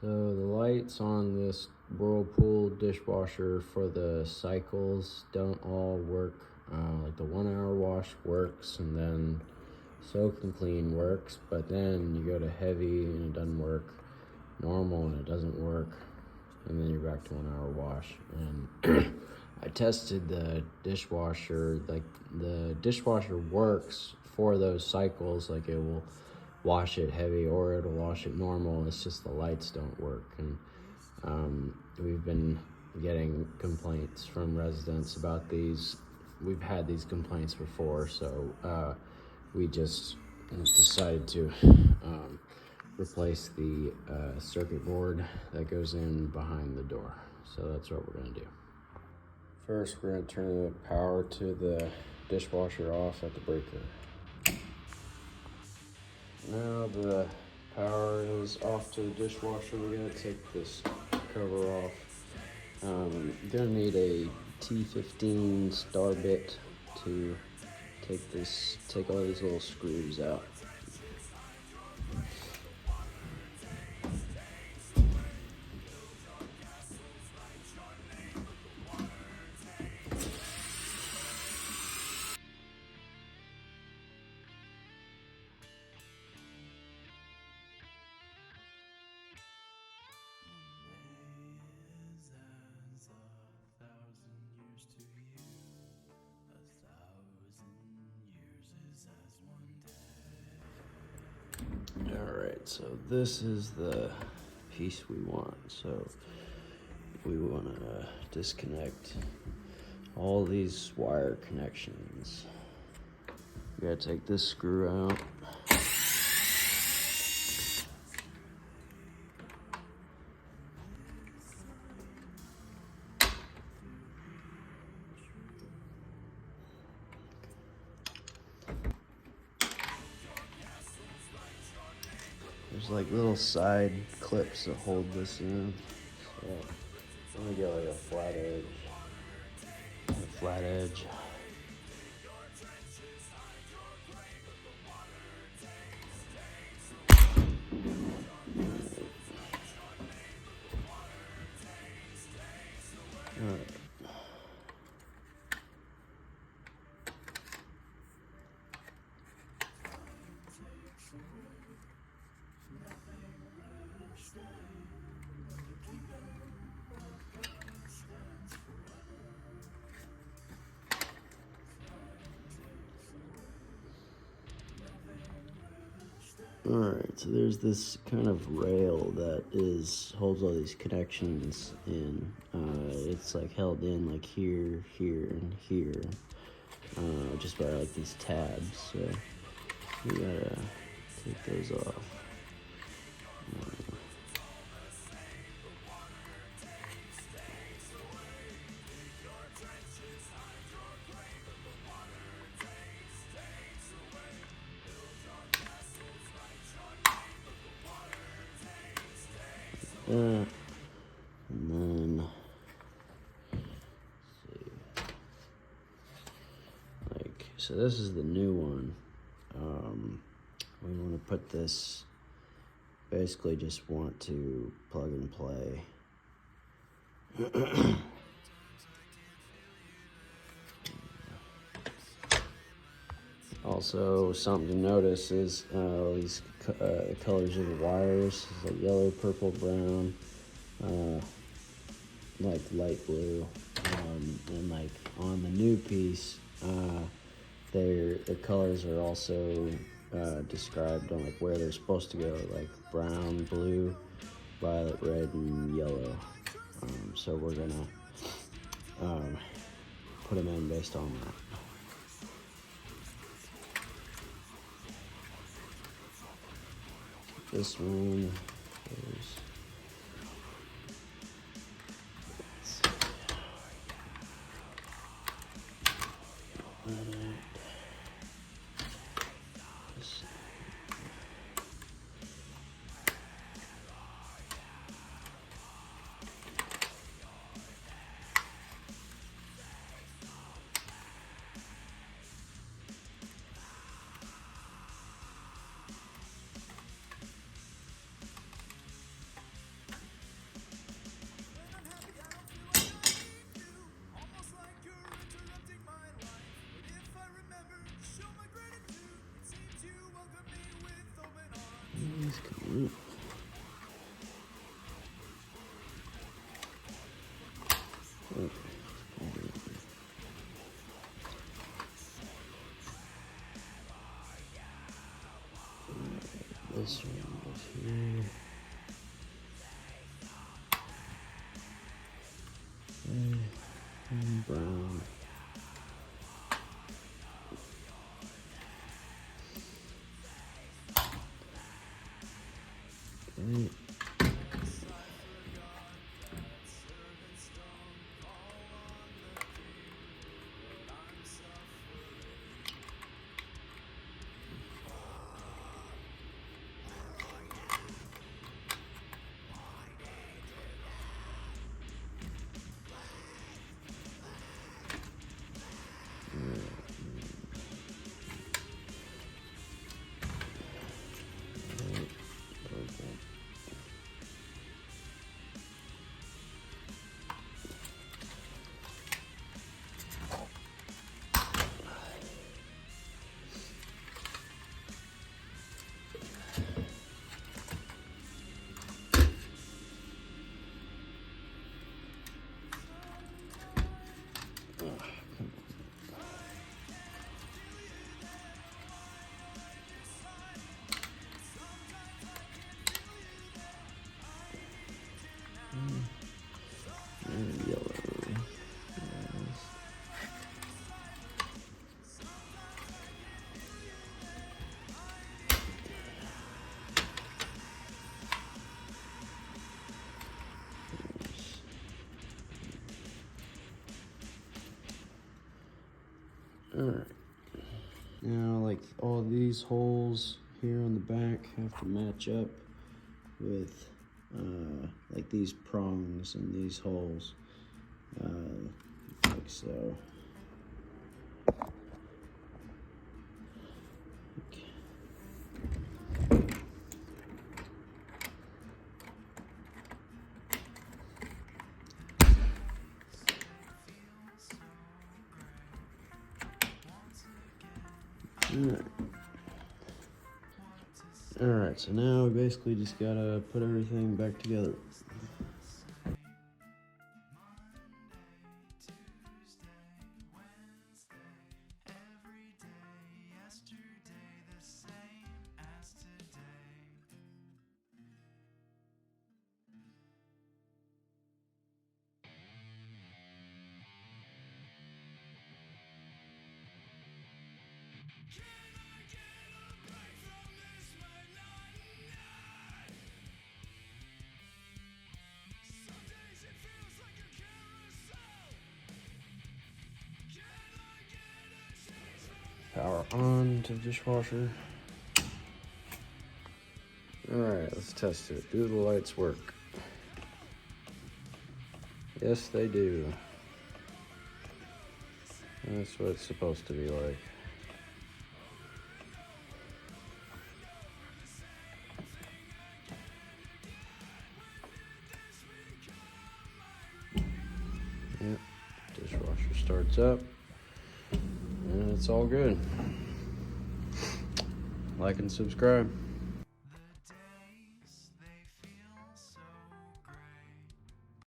So the lights on this Whirlpool dishwasher for the cycles don't all work. Like the 1 hour wash works, and then soak and clean works, but then you go to heavy and it doesn't work, normal and it doesn't work, and then you're back to 1 hour wash. And I tested the dishwasher, like the dishwasher works for those cycles, like it will wash it heavy or it'll wash it normal. It's just the lights don't work. And we've been getting complaints from residents about these. We've had these complaints before, so we just decided to replace the circuit board that goes in behind the door. So that's what we're gonna do. First, we're gonna turn the power to the dishwasher off at the breaker. Now the power is off to the dishwasher. We're gonna take this cover off. You're gonna need a T15 star bit to take all these little screws out. Alright, so this is the piece we want. So we want to disconnect all these wire connections. You gotta take this screw out. There's like little side clips that hold this in. So I'm gonna get like a flat edge. Alright. Alright, so there's this kind of rail that holds all these connections in. It's like held in like here, here, and here, just by like these tabs. So we gotta take those off. And then, let's see, like, so this is the new one. We want to put this, basically just want to plug and play. Also, something to notice is these colors of the wires, like yellow, purple, brown, like light blue, and like on the new piece, the colors are also described on like where they're supposed to go, like brown, blue, violet, red, and yellow. So we're gonna put them in based on that. This one is, this one goes here. Okay. And brown. Okay. And yellow. Alright. Now, like, all these holes here on the back have to match up with like these prongs and these holes, like so. Alright, so now we basically just gotta put everything back together. Power on to the dishwasher. Alright, let's test it. Do the lights work? Yes, they do. That's what it's supposed to be like. Yep, dishwasher starts up. And it's all good. Like and subscribe.